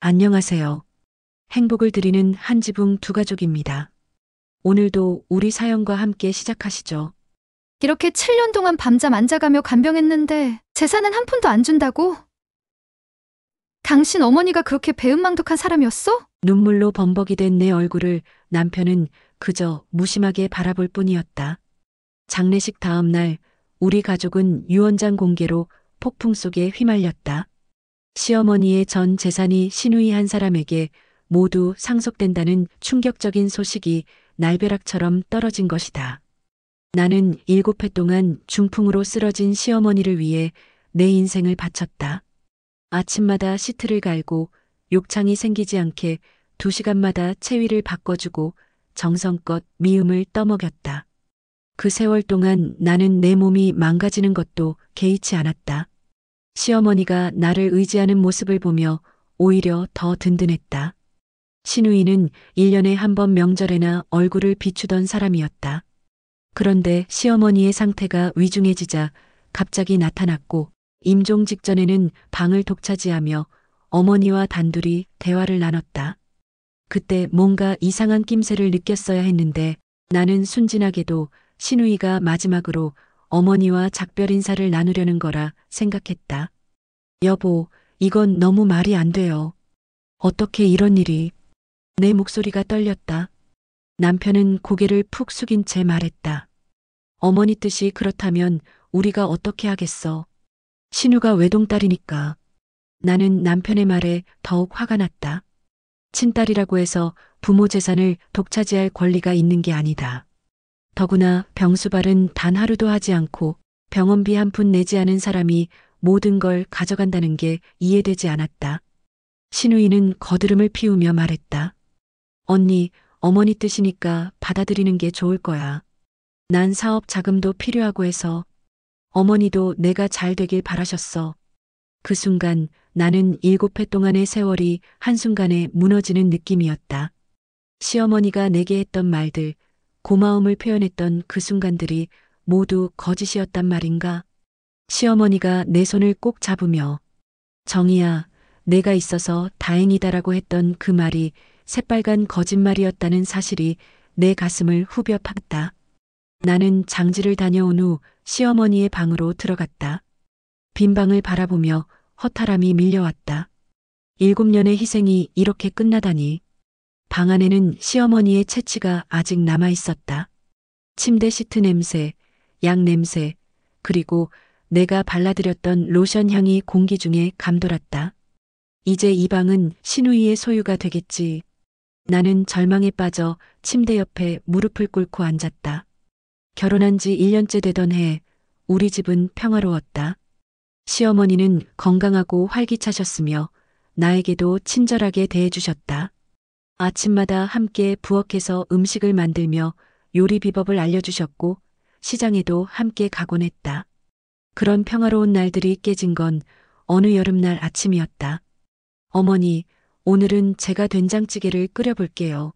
안녕하세요. 행복을 드리는 한 지붕 두 가족입니다. 오늘도 우리 사연과 함께 시작하시죠. 이렇게 7년 동안 밤잠 안 자가며 간병했는데 재산은 한 푼도 안 준다고? 당신 어머니가 그렇게 배은망덕한 사람이었어? 눈물로 범벅이 된 내 얼굴을 남편은 그저 무심하게 바라볼 뿐이었다. 장례식 다음 날 우리 가족은 유언장 공개로 폭풍 속에 휘말렸다. 시어머니의 전 재산이 시누이 한 사람에게 모두 상속된다는 충격적인 소식이 날벼락처럼 떨어진 것이다. 나는 7해 동안 중풍으로 쓰러진 시어머니를 위해 내 인생을 바쳤다. 아침마다 시트를 갈고 욕창이 생기지 않게 2시간마다 체위를 바꿔주고 정성껏 미음을 떠먹였다. 그 세월 동안 나는 내 몸이 망가지는 것도 개의치 않았다. 시어머니가 나를 의지하는 모습을 보며 오히려 더 든든했다. 시누이는 1년에 한 번 명절에나 얼굴을 비추던 사람이었다. 그런데 시어머니의 상태가 위중해지자 갑자기 나타났고 임종 직전에는 방을 독차지하며 어머니와 단둘이 대화를 나눴다. 그때 뭔가 이상한 낌새를 느꼈어야 했는데 나는 순진하게도 시누이가 마지막으로 어머니와 작별 인사를 나누려는 거라 생각했다. 여보, 이건 너무 말이 안 돼요. 어떻게 이런 일이. 내 목소리가 떨렸다. 남편은 고개를 푹 숙인 채 말했다. 어머니 뜻이 그렇다면 우리가 어떻게 하겠어. 신우가 외동딸이니까. 나는 남편의 말에 더욱 화가 났다. 친딸이라고 해서 부모 재산을 독차지할 권리가 있는 게 아니다. 더구나 병수발은 단 하루도 하지 않고 병원비 한 푼 내지 않은 사람이 모든 걸 가져간다는 게 이해되지 않았다. 시누이는 거드름을 피우며 말했다. 언니, 어머니 뜻이니까 받아들이는 게 좋을 거야. 난 사업 자금도 필요하고 해서 어머니도 내가 잘 되길 바라셨어. 그 순간 나는 7해 동안의 세월이 한순간에 무너지는 느낌이었다. 시어머니가 내게 했던 말들, 고마움을 표현했던 그 순간들이 모두 거짓이었단 말인가? 시어머니가 내 손을 꼭 잡으며 정희야, 내가 있어서 다행이다라고 했던 그 말이 새빨간 거짓말이었다는 사실이 내 가슴을 후벼 팠다. 나는 장지를 다녀온 후 시어머니의 방으로 들어갔다. 빈 방을 바라보며 허탈함이 밀려왔다. 7년의 희생이 이렇게 끝나다니. 방 안에는 시어머니의 채취가 아직 남아 있었다. 침대 시트 냄새, 약 냄새, 그리고 내가 발라드렸던 로션 향이 공기 중에 감돌았다. 이제 이 방은 시누이의 소유가 되겠지. 나는 절망에 빠져 침대 옆에 무릎을 꿇고 앉았다. 결혼한 지 1년째 되던 해 우리 집은 평화로웠다. 시어머니는 건강하고 활기차셨으며 나에게도 친절하게 대해주셨다. 아침마다 함께 부엌에서 음식을 만들며 요리 비법을 알려주셨고 시장에도 함께 가곤 했다. 그런 평화로운 날들이 깨진 건 어느 여름날 아침이었다. 어머니, 오늘은 제가 된장찌개를 끓여볼게요.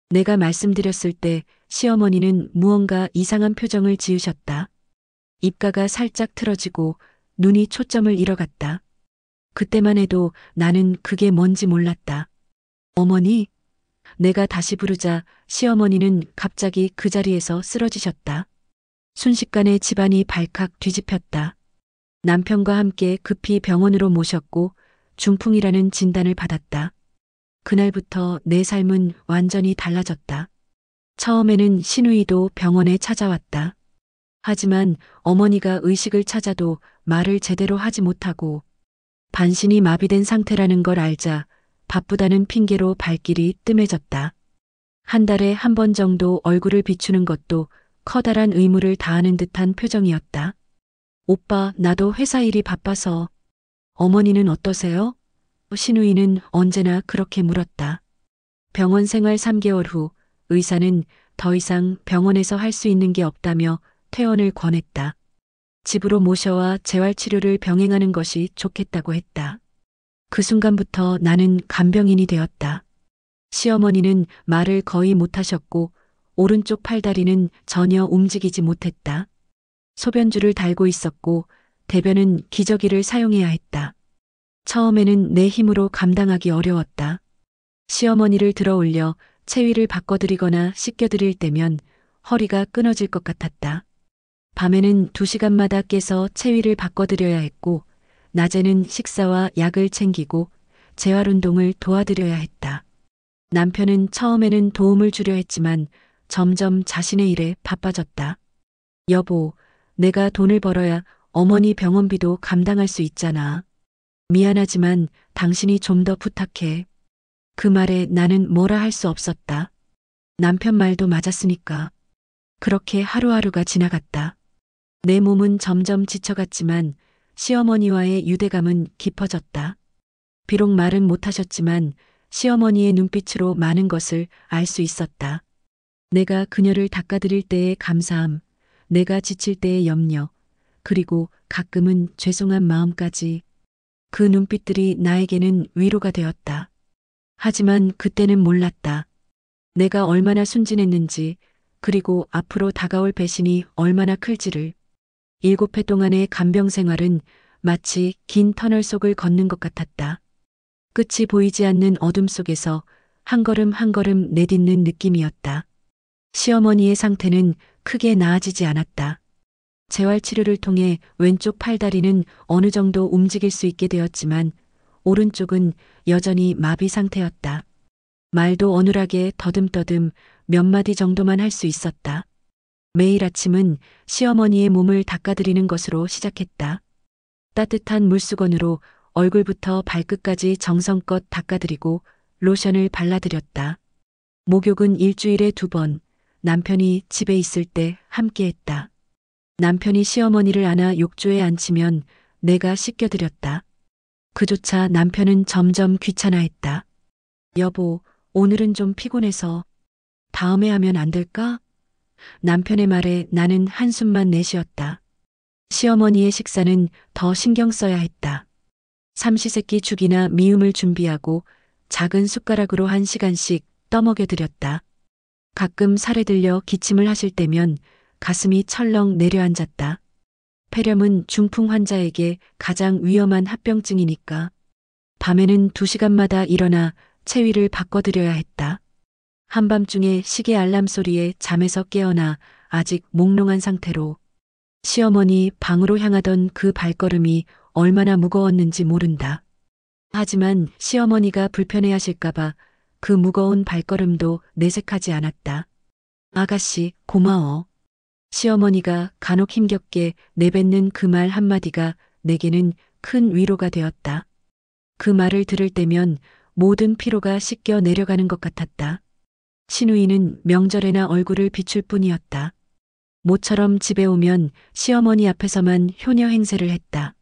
내가 말씀드렸을 때 시어머니는 무언가 이상한 표정을 지으셨다. 입가가 살짝 틀어지고 눈이 초점을 잃어갔다. 그때만 해도 나는 그게 뭔지 몰랐다. 어머니? 내가 다시 부르자 시어머니는 갑자기 그 자리에서 쓰러지셨다. 순식간에 집안이 발칵 뒤집혔다. 남편과 함께 급히 병원으로 모셨고 중풍이라는 진단을 받았다. 그날부터 내 삶은 완전히 달라졌다. 처음에는 시누이도 병원에 찾아왔다. 하지만 어머니가 의식을 찾아도 말을 제대로 하지 못하고 반신이 마비된 상태라는 걸 알자 바쁘다는 핑계로 발길이 뜸해졌다. 한 달에 한 번 정도 얼굴을 비추는 것도 커다란 의무를 다하는 듯한 표정이었다. 오빠, 나도 회사 일이 바빠서. 어머니는 어떠세요? 시누이는 언제나 그렇게 물었다. 병원 생활 3개월 후 의사는 더 이상 병원에서 할 수 있는 게 없다며 퇴원을 권했다. 집으로 모셔와 재활치료를 병행하는 것이 좋겠다고 했다. 그 순간부터 나는 간병인이 되었다. 시어머니는 말을 거의 못하셨고 오른쪽 팔다리는 전혀 움직이지 못했다. 소변줄을 달고 있었고 대변은 기저귀를 사용해야 했다. 처음에는 내 힘으로 감당하기 어려웠다. 시어머니를 들어 올려 체위를 바꿔드리거나 씻겨드릴 때면 허리가 끊어질 것 같았다. 밤에는 2시간마다 깨서 체위를 바꿔드려야 했고, 낮에는 식사와 약을 챙기고 재활운동을 도와드려야 했다. 남편은 처음에는 도움을 주려 했지만 점점 자신의 일에 바빠졌다. 여보, 내가 돈을 벌어야 어머니 병원비도 감당할 수 있잖아. 미안하지만 당신이 좀 더 부탁해. 그 말에 나는 뭐라 할 수 없었다. 남편 말도 맞았으니까. 그렇게 하루하루가 지나갔다. 내 몸은 점점 지쳐갔지만 시어머니와의 유대감은 깊어졌다. 비록 말은 못하셨지만 시어머니의 눈빛으로 많은 것을 알 수 있었다. 내가 그녀를 닦아드릴 때의 감사함, 내가 지칠 때의 염려, 그리고 가끔은 죄송한 마음까지. 그 눈빛들이 나에게는 위로가 되었다. 하지만 그때는 몰랐다. 내가 얼마나 순진했는지, 그리고 앞으로 다가올 배신이 얼마나 클지를. 7회 동안의 간병 생활은 마치 긴 터널 속을 걷는 것 같았다. 끝이 보이지 않는 어둠 속에서 한 걸음 한 걸음 내딛는 느낌이었다. 시어머니의 상태는 크게 나아지지 않았다. 재활치료를 통해 왼쪽 팔다리는 어느 정도 움직일 수 있게 되었지만 오른쪽은 여전히 마비 상태였다. 말도 어눌하게 더듬더듬 몇 마디 정도만 할 수 있었다. 매일 아침은 시어머니의 몸을 닦아드리는 것으로 시작했다. 따뜻한 물수건으로 얼굴부터 발끝까지 정성껏 닦아드리고 로션을 발라드렸다. 목욕은 일주일에 2번, 남편이 집에 있을 때 함께했다. 남편이 시어머니를 안아 욕조에 앉히면 내가 씻겨드렸다. 그조차 남편은 점점 귀찮아했다. 여보, 오늘은 좀 피곤해서 다음에 하면 안 될까? 남편의 말에 나는 한숨만 내쉬었다. 시어머니의 식사는 더 신경 써야 했다. 삼시세끼 죽이나 미음을 준비하고 작은 숟가락으로 1시간씩 떠먹여 드렸다. 가끔 살에 들려 기침을 하실 때면 가슴이 철렁 내려앉았다. 폐렴은 중풍 환자에게 가장 위험한 합병증이니까. 밤에는 2시간마다 일어나 체위를 바꿔드려야 했다. 한밤중에 시계 알람 소리에 잠에서 깨어나 아직 몽롱한 상태로 시어머니 방으로 향하던 그 발걸음이 얼마나 무거웠는지 모른다. 하지만 시어머니가 불편해하실까봐 그 무거운 발걸음도 내색하지 않았다. 아가씨, 고마워. 시어머니가 간혹 힘겹게 내뱉는 그 말 한마디가 내게는 큰 위로가 되었다. 그 말을 들을 때면 모든 피로가 씻겨 내려가는 것 같았다. 신우이는 명절에나 얼굴을 비출 뿐이었다. 모처럼 집에 오면 시어머니 앞에서만 효녀 행세를 했다.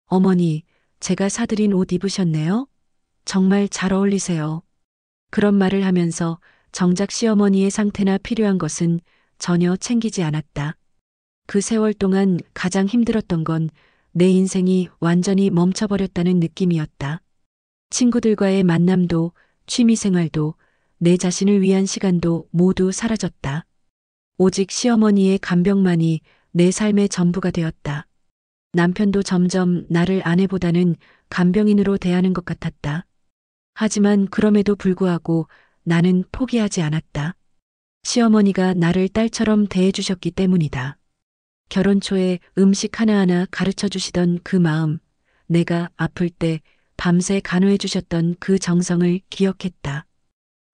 어머니, 제가 사드린 옷 입으셨네요? 정말 잘 어울리세요. 그런 말을 하면서 정작 시어머니의 상태나 필요한 것은 전혀 챙기지 않았다. 그 세월 동안 가장 힘들었던 건 내 인생이 완전히 멈춰버렸다는 느낌이었다. 친구들과의 만남도, 취미생활도, 내 자신을 위한 시간도 모두 사라졌다. 오직 시어머니의 간병만이 내 삶의 전부가 되었다. 남편도 점점 나를 아내보다는 간병인으로 대하는 것 같았다. 하지만 그럼에도 불구하고 나는 포기하지 않았다. 시어머니가 나를 딸처럼 대해주셨기 때문이다. 결혼 초에 음식 하나하나 가르쳐 주시던 그 마음, 내가 아플 때 밤새 간호해 주셨던 그 정성을 기억했다.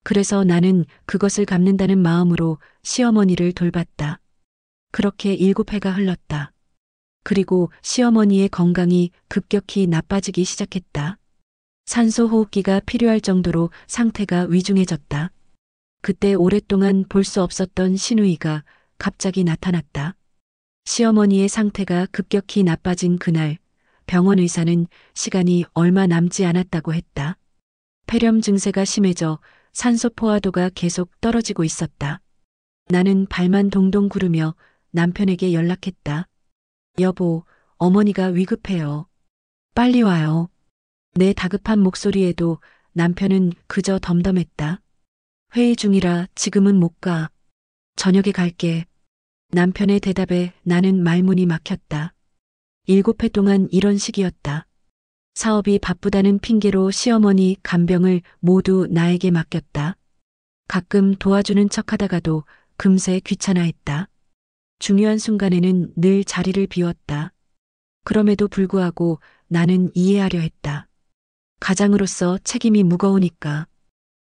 그래서 나는 그것을 갚는다는 마음으로 시어머니를 돌봤다. 그렇게 7해가 흘렀다. 그리고 시어머니의 건강이 급격히 나빠지기 시작했다. 산소 호흡기가 필요할 정도로 상태가 위중해졌다. 그때 오랫동안 볼 수 없었던 신우이가 갑자기 나타났다. 시어머니의 상태가 급격히 나빠진 그날, 병원 의사는 시간이 얼마 남지 않았다고 했다. 폐렴 증세가 심해져 산소 포화도가 계속 떨어지고 있었다. 나는 발만 동동 구르며 남편에게 연락했다. 여보, 어머니가 위급해요. 빨리 와요. 내 다급한 목소리에도 남편은 그저 덤덤했다. 회의 중이라 지금은 못 가. 저녁에 갈게. 남편의 대답에 나는 말문이 막혔다. 7회 동안 이런 식이었다. 사업이 바쁘다는 핑계로 시어머니 간병을 모두 나에게 맡겼다. 가끔 도와주는 척하다가도 금세 귀찮아했다. 중요한 순간에는 늘 자리를 비웠다. 그럼에도 불구하고 나는 이해하려 했다. 가장으로서 책임이 무거우니까.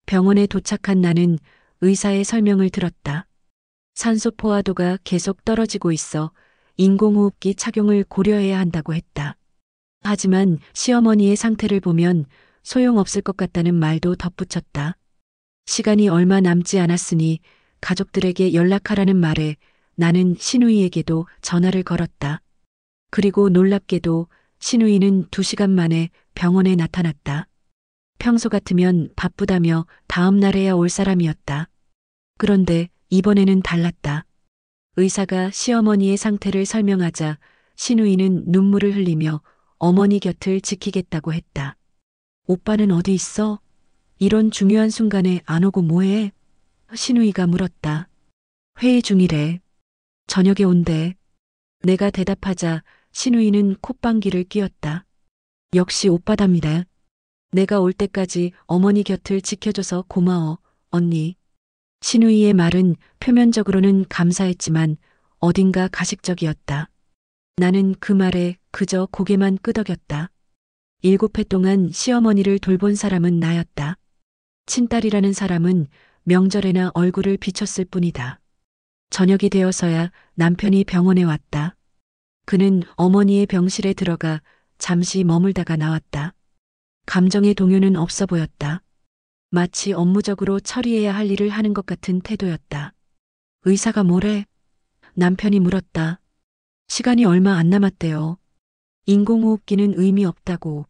병원에 도착한 나는 의사의 설명을 들었다. 산소 포화도가 계속 떨어지고 있어 인공호흡기 착용을 고려해야 한다고 했다. 하지만 시어머니의 상태를 보면 소용없을 것 같다는 말도 덧붙였다. 시간이 얼마 남지 않았으니 가족들에게 연락하라는 말에 나는 신우이에게도 전화를 걸었다. 그리고 놀랍게도 신우이는 2시간 만에 병원에 나타났다. 평소 같으면 바쁘다며 다음 날에야 올 사람이었다. 그런데 이번에는 달랐다. 의사가 시어머니의 상태를 설명하자 신우이는 눈물을 흘리며 어머니 곁을 지키겠다고 했다. 오빠는 어디 있어? 이런 중요한 순간에 안 오고 뭐해? 신우이가 물었다. 회의 중이래. 저녁에 온대. 내가 대답하자 신우이는 콧방귀를 뀌었다. 역시 오빠답니다. 내가 올 때까지 어머니 곁을 지켜줘서 고마워, 언니. 신우이의 말은 표면적으로는 감사했지만 어딘가 가식적이었다. 나는 그 말에 그저 고개만 끄덕였다. 7해 동안 시어머니를 돌본 사람은 나였다. 친딸이라는 사람은 명절에나 얼굴을 비췄을 뿐이다. 저녁이 되어서야 남편이 병원에 왔다. 그는 어머니의 병실에 들어가 잠시 머물다가 나왔다. 감정의 동요는 없어 보였다. 마치 업무적으로 처리해야 할 일을 하는 것 같은 태도였다. 의사가 뭐래? 남편이 물었다. 시간이 얼마 안 남았대요. 인공호흡기는 의미 없다고.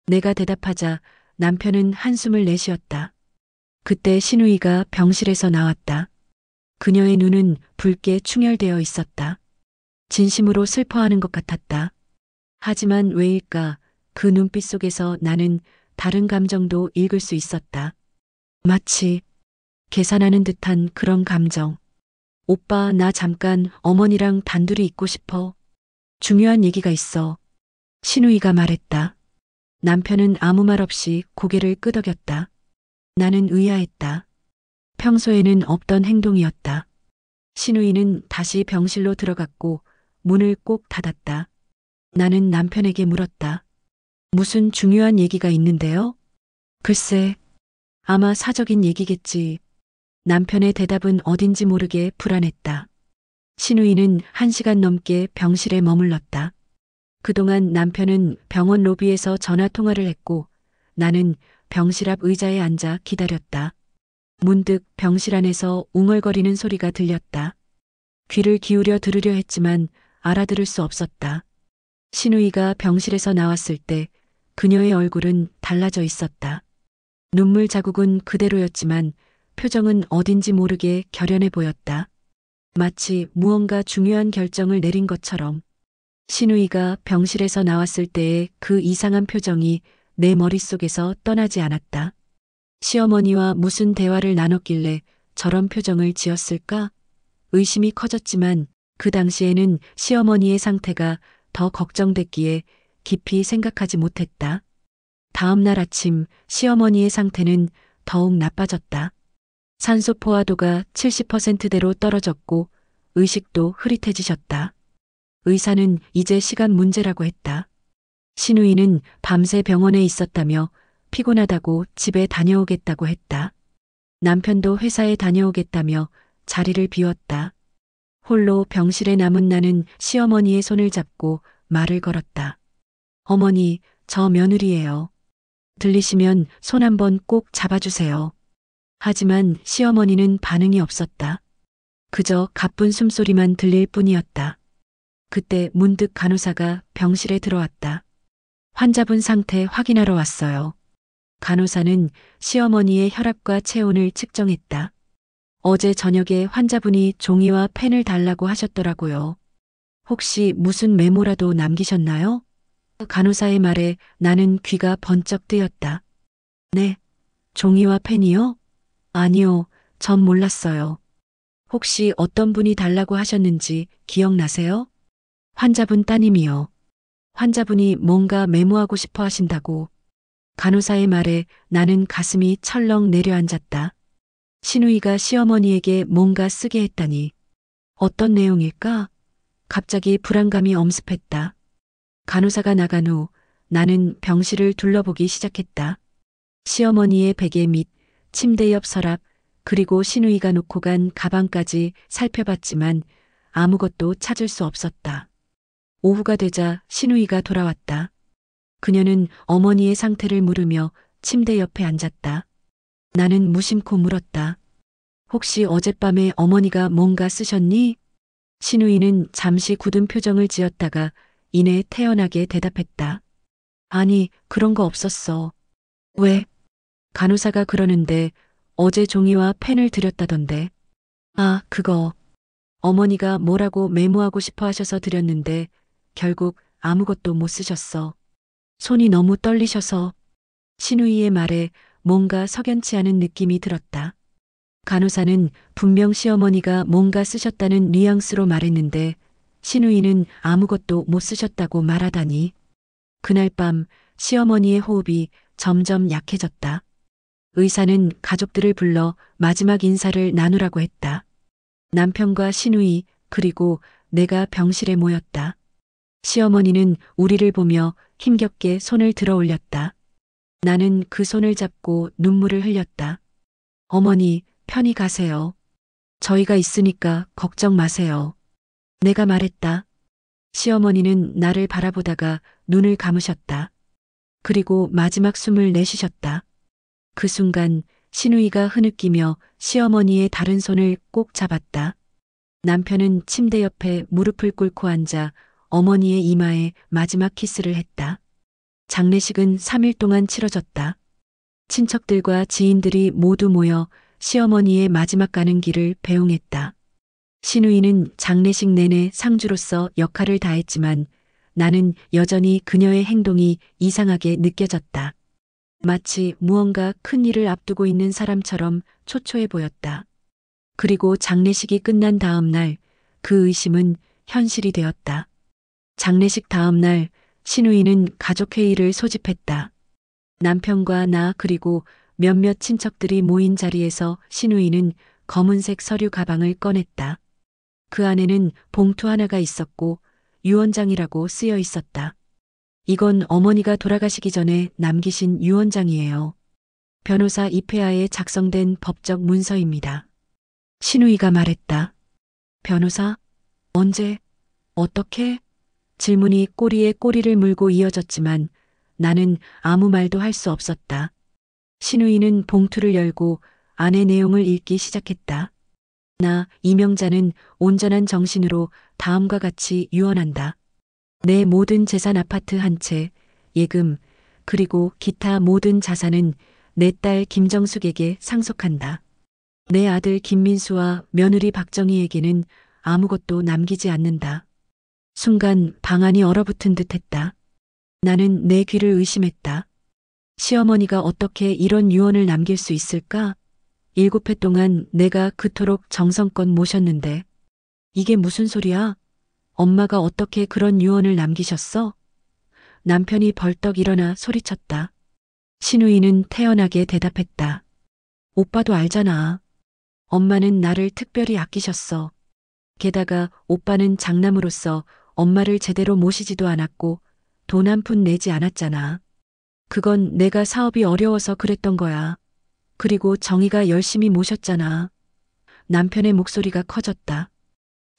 내가 대답하자 남편은 한숨을 내쉬었다. 그때 신우이가 병실에서 나왔다. 그녀의 눈은 붉게 충혈되어 있었다. 진심으로 슬퍼하는 것 같았다. 하지만 왜일까 그 눈빛 속에서 나는 다른 감정도 읽을 수 있었다. 마치 계산하는 듯한 그런 감정. 오빠, 나 잠깐 어머니랑 단둘이 있고 싶어. 중요한 얘기가 있어. 신우이가 말했다. 남편은 아무 말 없이 고개를 끄덕였다. 나는 의아했다. 평소에는 없던 행동이었다. 신우이는 다시 병실로 들어갔고 문을 꼭 닫았다. 나는 남편에게 물었다. 무슨 중요한 얘기가 있는데요? 글쎄, 아마 사적인 얘기겠지. 남편의 대답은 어딘지 모르게 불안했다. 신우이는 1시간 넘게 병실에 머물렀다. 그동안 남편은 병원 로비에서 전화 통화를 했고 나는 병실 앞 의자에 앉아 기다렸다. 문득 병실 안에서 웅얼거리는 소리가 들렸다. 귀를 기울여 들으려 했지만 알아들을 수 없었다. 신우이가 병실에서 나왔을 때 그녀의 얼굴은 달라져 있었다. 눈물 자국은 그대로였지만 표정은 어딘지 모르게 결연해 보였다. 마치 무언가 중요한 결정을 내린 것처럼. 신우이가 병실에서 나왔을 때의 그 이상한 표정이 내 머릿속에서 떠나지 않았다. 시어머니와 무슨 대화를 나눴길래 저런 표정을 지었을까? 의심이 커졌지만 그 당시에는 시어머니의 상태가 더 걱정됐기에 깊이 생각하지 못했다. 다음 날 아침 시어머니의 상태는 더욱 나빠졌다. 산소 포화도가 70%대로 떨어졌고 의식도 흐릿해지셨다. 의사는 이제 시간 문제라고 했다. 신우이는 밤새 병원에 있었다며 피곤하다고 집에 다녀오겠다고 했다. 남편도 회사에 다녀오겠다며 자리를 비웠다. 홀로 병실에 남은 나는 시어머니의 손을 잡고 말을 걸었다. 어머니, 저 며느리예요. 들리시면 손 한번 꼭 잡아주세요. 하지만 시어머니는 반응이 없었다. 그저 가쁜 숨소리만 들릴 뿐이었다. 그때 문득 간호사가 병실에 들어왔다. 환자분 상태 확인하러 왔어요. 간호사는 시어머니의 혈압과 체온을 측정했다. 어제 저녁에 환자분이 종이와 펜을 달라고 하셨더라고요. 혹시 무슨 메모라도 남기셨나요? 간호사의 말에 나는 귀가 번쩍 뜨였다. 네, 종이와 펜이요? 아니요, 전 몰랐어요. 혹시 어떤 분이 달라고 하셨는지 기억나세요? 환자분 따님이요. 환자분이 뭔가 메모하고 싶어 하신다고. 간호사의 말에 나는 가슴이 철렁 내려앉았다. 신우이가 시어머니에게 뭔가 쓰게 했다니. 어떤 내용일까? 갑자기 불안감이 엄습했다. 간호사가 나간 후 나는 병실을 둘러보기 시작했다. 시어머니의 베개 및 침대 옆 서랍, 그리고 신우이가 놓고 간 가방까지 살펴봤지만 아무것도 찾을 수 없었다. 오후가 되자 신우이가 돌아왔다. 그녀는 어머니의 상태를 물으며 침대 옆에 앉았다. 나는 무심코 물었다. 혹시 어젯밤에 어머니가 뭔가 쓰셨니? 신우이는 잠시 굳은 표정을 지었다가 이내 태연하게 대답했다. 아니, 그런 거 없었어. 왜? 간호사가 그러는데 어제 종이와 펜을 드렸다던데. 아, 그거. 어머니가 뭐라고 메모하고 싶어 하셔서 드렸는데 결국 아무것도 못 쓰셨어. 손이 너무 떨리셔서. 신우이의 말에 뭔가 석연치 않은 느낌이 들었다. 간호사는 분명 시어머니가 뭔가 쓰셨다는 뉘앙스로 말했는데 신우이는 아무것도 못 쓰셨다고 말하다니. 그날 밤 시어머니의 호흡이 점점 약해졌다. 의사는 가족들을 불러 마지막 인사를 나누라고 했다. 남편과 신우이 그리고 내가 병실에 모였다. 시어머니는 우리를 보며 힘겹게 손을 들어 올렸다. 나는 그 손을 잡고 눈물을 흘렸다. 어머니, 편히 가세요. 저희가 있으니까 걱정 마세요. 내가 말했다. 시어머니는 나를 바라보다가 눈을 감으셨다. 그리고 마지막 숨을 내쉬셨다. 그 순간 신우이가 흐느끼며 시어머니의 다른 손을 꼭 잡았다. 남편은 침대 옆에 무릎을 꿇고 앉아 어머니의 이마에 마지막 키스를 했다. 장례식은 3일 동안 치러졌다. 친척들과 지인들이 모두 모여 시어머니의 마지막 가는 길을 배웅했다. 신우이는 장례식 내내 상주로서 역할을 다했지만 나는 여전히 그녀의 행동이 이상하게 느껴졌다. 마치 무언가 큰 일을 앞두고 있는 사람처럼 초조해 보였다. 그리고 장례식이 끝난 다음 날 그 의심은 현실이 되었다. 장례식 다음 날 신우이는 가족회의를 소집했다. 남편과 나 그리고 몇몇 친척들이 모인 자리에서 신우이는 검은색 서류 가방을 꺼냈다. 그 안에는 봉투 하나가 있었고 유언장이라고 쓰여 있었다. 이건 어머니가 돌아가시기 전에 남기신 유언장이에요. 변호사 이폐하에 작성된 법적 문서입니다. 신우이가 말했다. 변호사? 언제? 어떻게? 질문이 꼬리에 꼬리를 물고 이어졌지만 나는 아무 말도 할 수 없었다. 신우이는 봉투를 열고 안의 내용을 읽기 시작했다. 나, 이명자는 온전한 정신으로 다음과 같이 유언한다. 내 모든 재산 아파트 한 채, 예금, 그리고 기타 모든 자산은 내 딸 김정숙에게 상속한다. 내 아들 김민수와 며느리 박정희에게는 아무것도 남기지 않는다. 순간 방 안이 얼어붙은 듯 했다. 나는 내 귀를 의심했다. 시어머니가 어떻게 이런 유언을 남길 수 있을까? 7회 동안 내가 그토록 정성껏 모셨는데. 이게 무슨 소리야? 엄마가 어떻게 그런 유언을 남기셨어? 남편이 벌떡 일어나 소리쳤다. 신우이는 태연하게 대답했다. 오빠도 알잖아. 엄마는 나를 특별히 아끼셨어. 게다가 오빠는 장남으로서 엄마를 제대로 모시지도 않았고 돈 한 푼 내지 않았잖아. 그건 내가 사업이 어려워서 그랬던 거야. 그리고 정희가 열심히 모셨잖아. 남편의 목소리가 커졌다.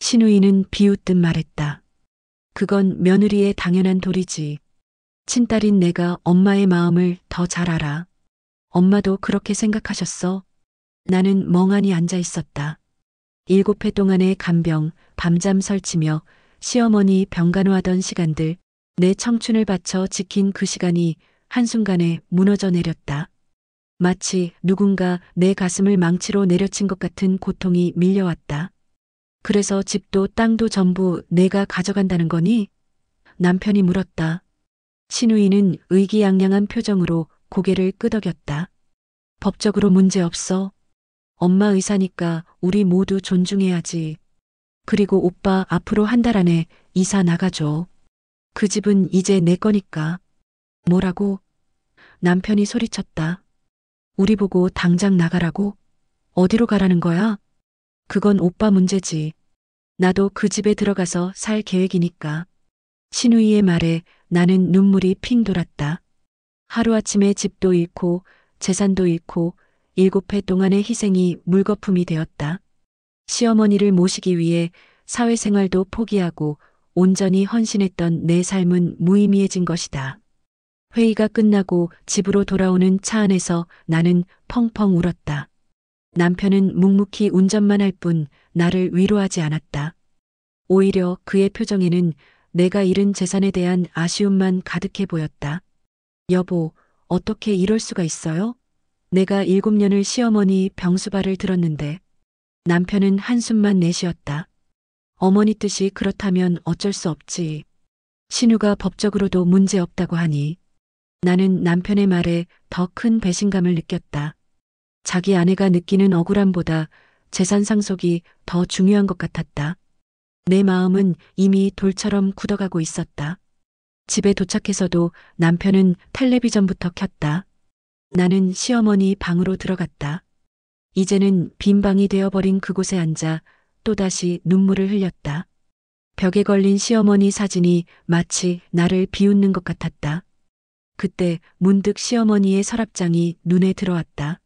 신우이는 비웃듯 말했다. 그건 며느리의 당연한 도리지. 친딸인 내가 엄마의 마음을 더 잘 알아. 엄마도 그렇게 생각하셨어? 나는 멍하니 앉아 있었다. 7회 동안의 간병, 밤잠 설치며 시어머니 병간호하던 시간들, 내 청춘을 바쳐 지킨 그 시간이 한순간에 무너져 내렸다. 마치 누군가 내 가슴을 망치로 내려친 것 같은 고통이 밀려왔다. 그래서 집도 땅도 전부 내가 가져간다는 거니? 남편이 물었다. 신우이는 의기양양한 표정으로 고개를 끄덕였다. 법적으로 문제 없어. 엄마 의사니까 우리 모두 존중해야지. 그리고 오빠 앞으로 한 달 안에 이사 나가줘. 그 집은 이제 내 거니까. 뭐라고? 남편이 소리쳤다. 우리 보고 당장 나가라고? 어디로 가라는 거야? 그건 오빠 문제지. 나도 그 집에 들어가서 살 계획이니까. 신우이의 말에 나는 눈물이 핑 돌았다. 하루아침에 집도 잃고 재산도 잃고 7해 동안의 희생이 물거품이 되었다. 시어머니를 모시기 위해 사회생활도 포기하고 온전히 헌신했던 내 삶은 무의미해진 것이다. 회의가 끝나고 집으로 돌아오는 차 안에서 나는 펑펑 울었다. 남편은 묵묵히 운전만 할 뿐 나를 위로하지 않았다. 오히려 그의 표정에는 내가 잃은 재산에 대한 아쉬움만 가득해 보였다. 여보, 어떻게 이럴 수가 있어요? 내가 7년을 시어머니 병수발을 들었는데. 남편은 한숨만 내쉬었다. 어머니 뜻이 그렇다면 어쩔 수 없지. 신우가 법적으로도 문제 없다고 하니. 나는 남편의 말에 더 큰 배신감을 느꼈다. 자기 아내가 느끼는 억울함보다 재산 상속이 더 중요한 것 같았다. 내 마음은 이미 돌처럼 굳어가고 있었다. 집에 도착해서도 남편은 텔레비전부터 켰다. 나는 시어머니 방으로 들어갔다. 이제는 빈 방이 되어버린 그곳에 앉아 또다시 눈물을 흘렸다. 벽에 걸린 시어머니 사진이 마치 나를 비웃는 것 같았다. 그때 문득 시어머니의 서랍장이 눈에 들어왔다.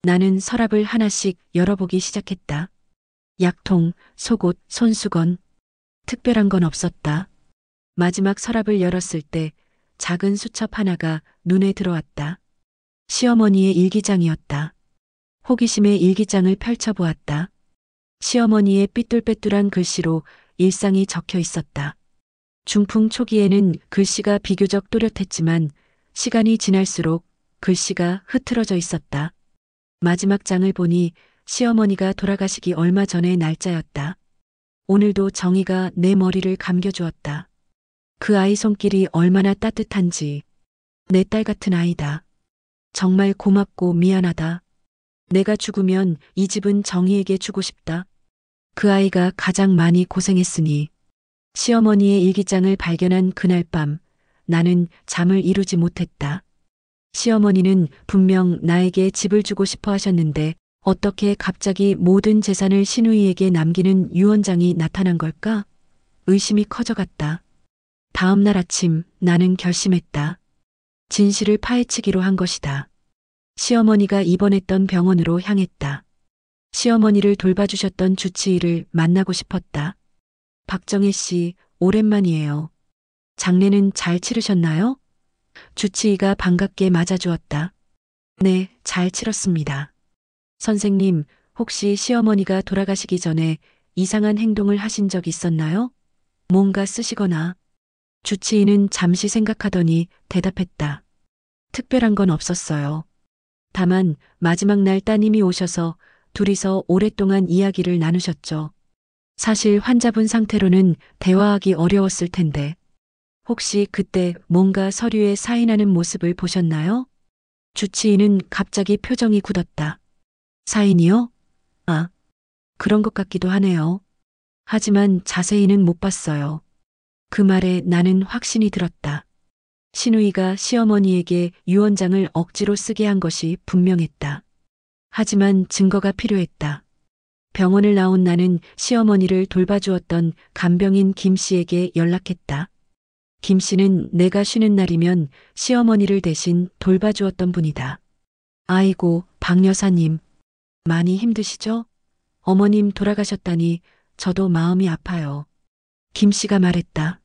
나는 서랍을 하나씩 열어보기 시작했다. 약통, 속옷, 손수건. 특별한 건 없었다. 마지막 서랍을 열었을 때 작은 수첩 하나가 눈에 들어왔다. 시어머니의 일기장이었다. 호기심에 일기장을 펼쳐보았다. 시어머니의 삐뚤빼뚤한 글씨로 일상이 적혀 있었다. 중풍 초기에는 글씨가 비교적 또렷했지만 시간이 지날수록 글씨가 흐트러져 있었다. 마지막 장을 보니 시어머니가 돌아가시기 얼마 전의 날짜였다. 오늘도 정희가 내 머리를 감겨주었다. 그 아이 손길이 얼마나 따뜻한지. 내 딸 같은 아이다. 정말 고맙고 미안하다. 내가 죽으면 이 집은 정희에게 주고 싶다. 그 아이가 가장 많이 고생했으니. 시어머니의 일기장을 발견한 그날 밤 나는 잠을 이루지 못했다. 시어머니는 분명 나에게 집을 주고 싶어 하셨는데 어떻게 갑자기 모든 재산을 신우이에게 남기는 유언장이 나타난 걸까? 의심이 커져갔다. 다음 날 아침 나는 결심했다. 진실을 파헤치기로 한 것이다. 시어머니가 입원했던 병원으로 향했다. 시어머니를 돌봐주셨던 주치의를 만나고 싶었다. 박정혜 씨, 오랜만이에요. 장례는 잘 치르셨나요? 주치의가 반갑게 맞아주었다. 네, 잘 치렀습니다. 선생님, 혹시 시어머니가 돌아가시기 전에 이상한 행동을 하신 적 있었나요? 뭔가 쓰시거나. 주치의는 잠시 생각하더니 대답했다. 특별한 건 없었어요. 다만 마지막 날 따님이 오셔서 둘이서 오랫동안 이야기를 나누셨죠. 사실 환자분 상태로는 대화하기 어려웠을 텐데. 혹시 그때 뭔가 서류에 사인하는 모습을 보셨나요? 주치의는 갑자기 표정이 굳었다. 사인이요? 아, 그런 것 같기도 하네요. 하지만 자세히는 못 봤어요. 그 말에 나는 확신이 들었다. 신우이가 시어머니에게 유언장을 억지로 쓰게 한 것이 분명했다. 하지만 증거가 필요했다. 병원을 나온 나는 시어머니를 돌봐주었던 간병인 김 씨에게 연락했다. 김 씨는 내가 쉬는 날이면 시어머니를 대신 돌봐주었던 분이다. 아이고, 박 여사님. 많이 힘드시죠? 어머님 돌아가셨다니 저도 마음이 아파요. 김 씨가 말했다.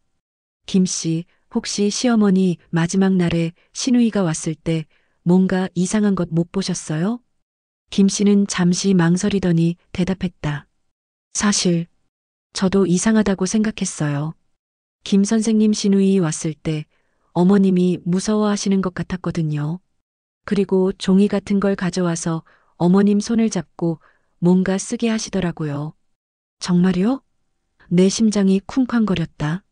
김 씨, 혹시 시어머니 마지막 날에 신우이가 왔을 때 뭔가 이상한 것 못 보셨어요? 김 씨는 잠시 망설이더니 대답했다. 사실, 저도 이상하다고 생각했어요. 김 선생님 신우이 왔을 때 어머님이 무서워하시는 것 같았거든요. 그리고 종이 같은 걸 가져와서 어머님 손을 잡고 뭔가 쓰게 하시더라고요. 정말요? 내 심장이 쿵쾅거렸다.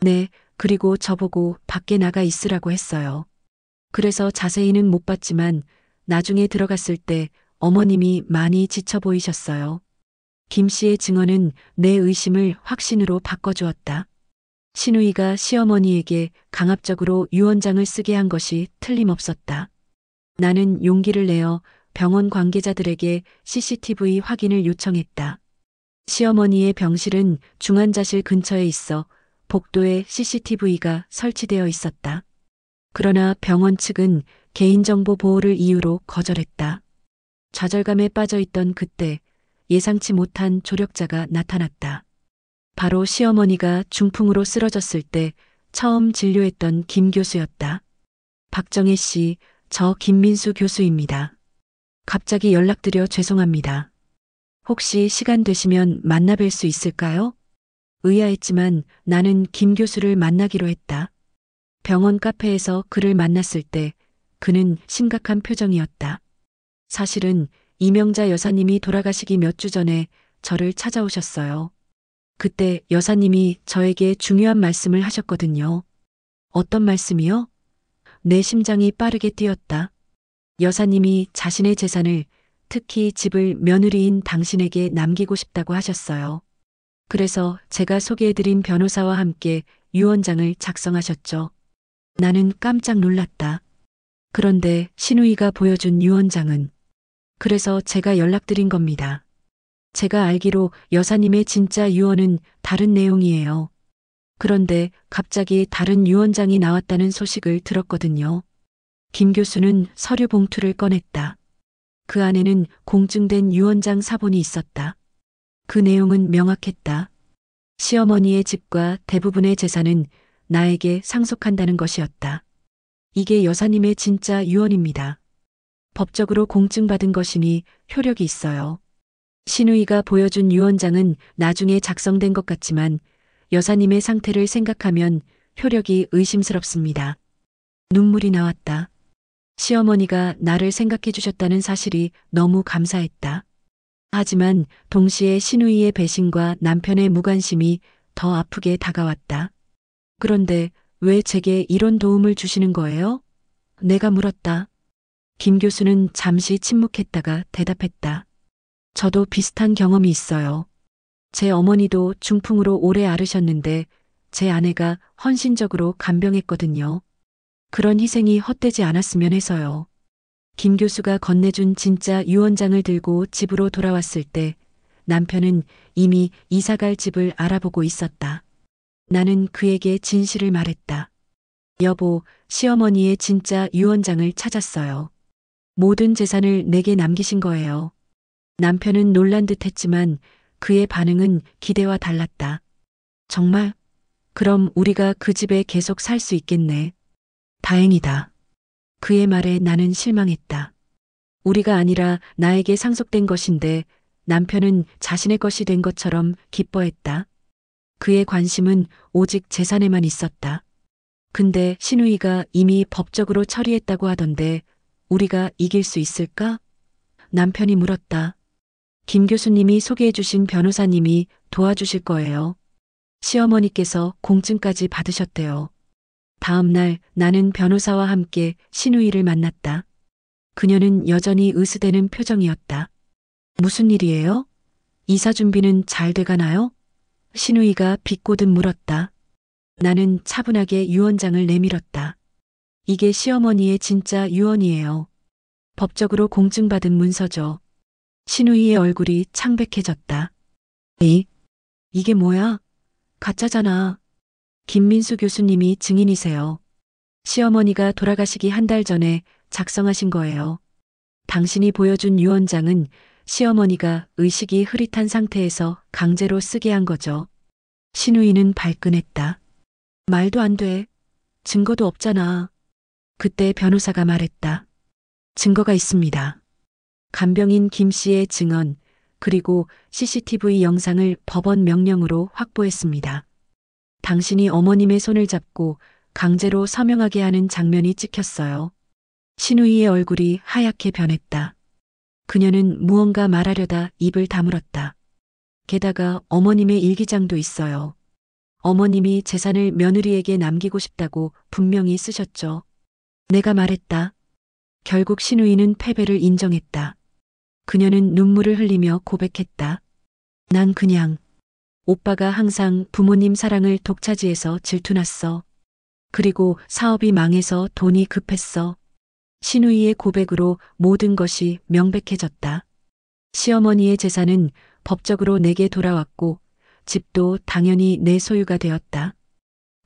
네, 그리고 저보고 밖에 나가 있으라고 했어요. 그래서 자세히는 못 봤지만 나중에 들어갔을 때 어머님이 많이 지쳐 보이셨어요. 김 씨의 증언은 내 의심을 확신으로 바꿔주었다. 신우이가 시어머니에게 강압적으로 유언장을 쓰게 한 것이 틀림없었다. 나는 용기를 내어 병원 관계자들에게 CCTV 확인을 요청했다. 시어머니의 병실은 중환자실 근처에 있어 복도에 CCTV가 설치되어 있었다. 그러나 병원 측은 개인정보 보호를 이유로 거절했다. 좌절감에 빠져 있던 그때 예상치 못한 조력자가 나타났다. 바로 시어머니가 중풍으로 쓰러졌을 때 처음 진료했던 김 교수였다. 박정혜 씨, 저 김민수 교수입니다. 갑자기 연락드려 죄송합니다. 혹시 시간 되시면 만나 뵐 수 있을까요? 의아했지만 나는 김 교수를 만나기로 했다. 병원 카페에서 그를 만났을 때 그는 심각한 표정이었다. 사실은 이명자 여사님이 돌아가시기 몇 주 전에 저를 찾아오셨어요. 그때 여사님이 저에게 중요한 말씀을 하셨거든요. 어떤 말씀이요? 내 심장이 빠르게 뛰었다. 여사님이 자신의 재산을, 특히 집을 며느리인 당신에게 남기고 싶다고 하셨어요. 그래서 제가 소개해드린 변호사와 함께 유언장을 작성하셨죠. 나는 깜짝 놀랐다. 그런데 신우이가 보여준 유언장은, 그래서 제가 연락드린 겁니다. 제가 알기로 여사님의 진짜 유언은 다른 내용이에요. 그런데 갑자기 다른 유언장이 나왔다는 소식을 들었거든요. 김 교수는 서류 봉투를 꺼냈다. 그 안에는 공증된 유언장 사본이 있었다. 그 내용은 명확했다. 시어머니의 집과 대부분의 재산은 나에게 상속한다는 것이었다. 이게 여사님의 진짜 유언입니다. 법적으로 공증받은 것이니 효력이 있어요. 신우이가 보여준 유언장은 나중에 작성된 것 같지만 여사님의 상태를 생각하면 효력이 의심스럽습니다. 눈물이 나왔다. 시어머니가 나를 생각해 주셨다는 사실이 너무 감사했다. 하지만 동시에 신우이의 배신과 남편의 무관심이 더 아프게 다가왔다. 그런데 왜 제게 이런 도움을 주시는 거예요? 내가 물었다. 김 교수는 잠시 침묵했다가 대답했다. 저도 비슷한 경험이 있어요. 제 어머니도 중풍으로 오래 앓으셨는데 제 아내가 헌신적으로 간병했거든요. 그런 희생이 헛되지 않았으면 해서요. 김 교수가 건네준 진짜 유언장을 들고 집으로 돌아왔을 때 남편은 이미 이사갈 집을 알아보고 있었다. 나는 그에게 진실을 말했다. 여보, 시어머니의 진짜 유언장을 찾았어요. 모든 재산을 내게 남기신 거예요. 남편은 놀란 듯 했지만 그의 반응은 기대와 달랐다. 정말? 그럼 우리가 그 집에 계속 살 수 있겠네. 다행이다. 그의 말에 나는 실망했다. 우리가 아니라 나에게 상속된 것인데 남편은 자신의 것이 된 것처럼 기뻐했다. 그의 관심은 오직 재산에만 있었다. 근데 신우이가 이미 법적으로 처리했다고 하던데 우리가 이길 수 있을까? 남편이 물었다. 김 교수님이 소개해 주신 변호사님이 도와주실 거예요. 시어머니께서 공증까지 받으셨대요. 다음 날 나는 변호사와 함께 신우이를 만났다. 그녀는 여전히 으스대는 표정이었다. 무슨 일이에요? 이사 준비는 잘 돼가나요? 신우이가 비꼬듯 물었다. 나는 차분하게 유언장을 내밀었다. 이게 시어머니의 진짜 유언이에요. 법적으로 공증받은 문서죠. 신우이의 얼굴이 창백해졌다. 이게 뭐야? 가짜잖아. 김민수 교수님이 증인이세요. 시어머니가 돌아가시기 한 달 전에 작성하신 거예요. 당신이 보여준 유언장은 시어머니가 의식이 흐릿한 상태에서 강제로 쓰게 한 거죠. 신우이는 발끈했다. 말도 안 돼. 증거도 없잖아. 그때 변호사가 말했다. 증거가 있습니다. 간병인 김 씨의 증언, 그리고 CCTV 영상을 법원 명령으로 확보했습니다. 당신이 어머님의 손을 잡고 강제로 서명하게 하는 장면이 찍혔어요. 신우이의 얼굴이 하얗게 변했다. 그녀는 무언가 말하려다 입을 다물었다. 게다가 어머님의 일기장도 있어요. 어머님이 재산을 며느리에게 남기고 싶다고 분명히 쓰셨죠. 내가 말했다. 결국 신우이는 패배를 인정했다. 그녀는 눈물을 흘리며 고백했다. 난 그냥 오빠가 항상 부모님 사랑을 독차지해서 질투났어. 그리고 사업이 망해서 돈이 급했어. 신우이의 고백으로 모든 것이 명백해졌다. 시어머니의 재산은 법적으로 내게 돌아왔고 집도 당연히 내 소유가 되었다.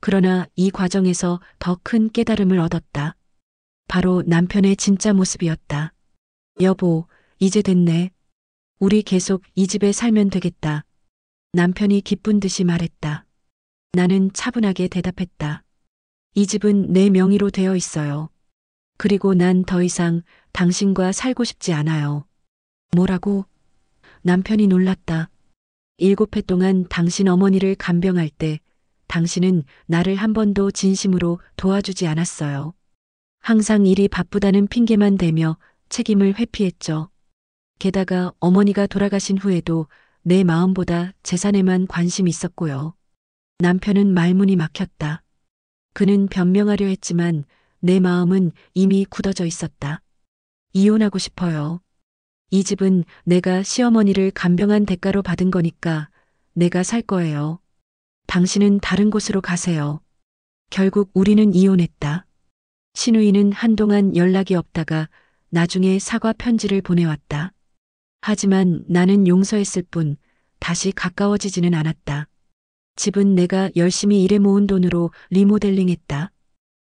그러나 이 과정에서 더 큰 깨달음을 얻었다. 바로 남편의 진짜 모습이었다. 여보, 이제 됐네. 우리 계속 이 집에 살면 되겠다. 남편이 기쁜 듯이 말했다. 나는 차분하게 대답했다. 이 집은 내 명의로 되어 있어요. 그리고 난 더 이상 당신과 살고 싶지 않아요. 뭐라고? 남편이 놀랐다. 7해 동안 당신 어머니를 간병할 때 당신은 나를 한 번도 진심으로 도와주지 않았어요. 항상 일이 바쁘다는 핑계만 대며 책임을 회피했죠. 게다가 어머니가 돌아가신 후에도 내 마음보다 재산에만 관심이 있었고요. 남편은 말문이 막혔다. 그는 변명하려 했지만 내 마음은 이미 굳어져 있었다. 이혼하고 싶어요. 이 집은 내가 시어머니를 간병한 대가로 받은 거니까 내가 살 거예요. 당신은 다른 곳으로 가세요. 결국 우리는 이혼했다. 신우이는 한동안 연락이 없다가 나중에 사과 편지를 보내왔다. 하지만 나는 용서했을 뿐 다시 가까워지지는 않았다. 집은 내가 열심히 일해 모은 돈으로 리모델링했다.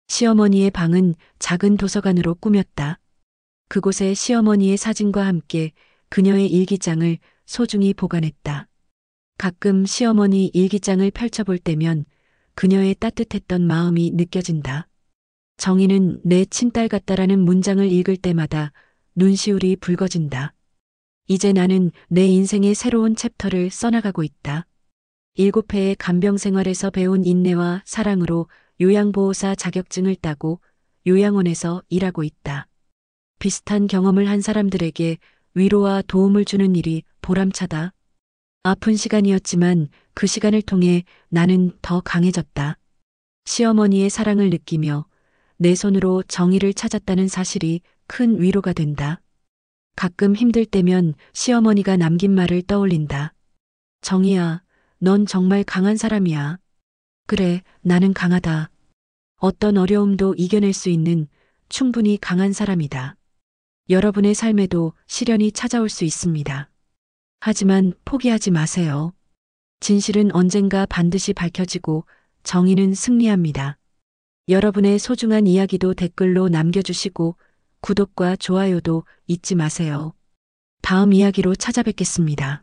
시어머니의 방은 작은 도서관으로 꾸몄다. 그곳에 시어머니의 사진과 함께 그녀의 일기장을 소중히 보관했다. 가끔 시어머니 일기장을 펼쳐볼 때면 그녀의 따뜻했던 마음이 느껴진다. 정희는 내 친딸 같다라는 문장을 읽을 때마다 눈시울이 붉어진다. 이제 나는 내 인생의 새로운 챕터를 써나가고 있다. 7회의 간병 생활에서 배운 인내와 사랑으로 요양보호사 자격증을 따고 요양원에서 일하고 있다. 비슷한 경험을 한 사람들에게 위로와 도움을 주는 일이 보람차다. 아픈 시간이었지만 그 시간을 통해 나는 더 강해졌다. 시어머니의 사랑을 느끼며 내 손으로 정의를 찾았다는 사실이 큰 위로가 된다. 가끔 힘들 때면 시어머니가 남긴 말을 떠올린다. 정희야, 넌 정말 강한 사람이야. 그래, 나는 강하다. 어떤 어려움도 이겨낼 수 있는 충분히 강한 사람이다. 여러분의 삶에도 시련이 찾아올 수 있습니다. 하지만 포기하지 마세요. 진실은 언젠가 반드시 밝혀지고 정의는 승리합니다. 여러분의 소중한 이야기도 댓글로 남겨주시고 구독과 좋아요도 잊지 마세요. 다음 이야기로 찾아뵙겠습니다.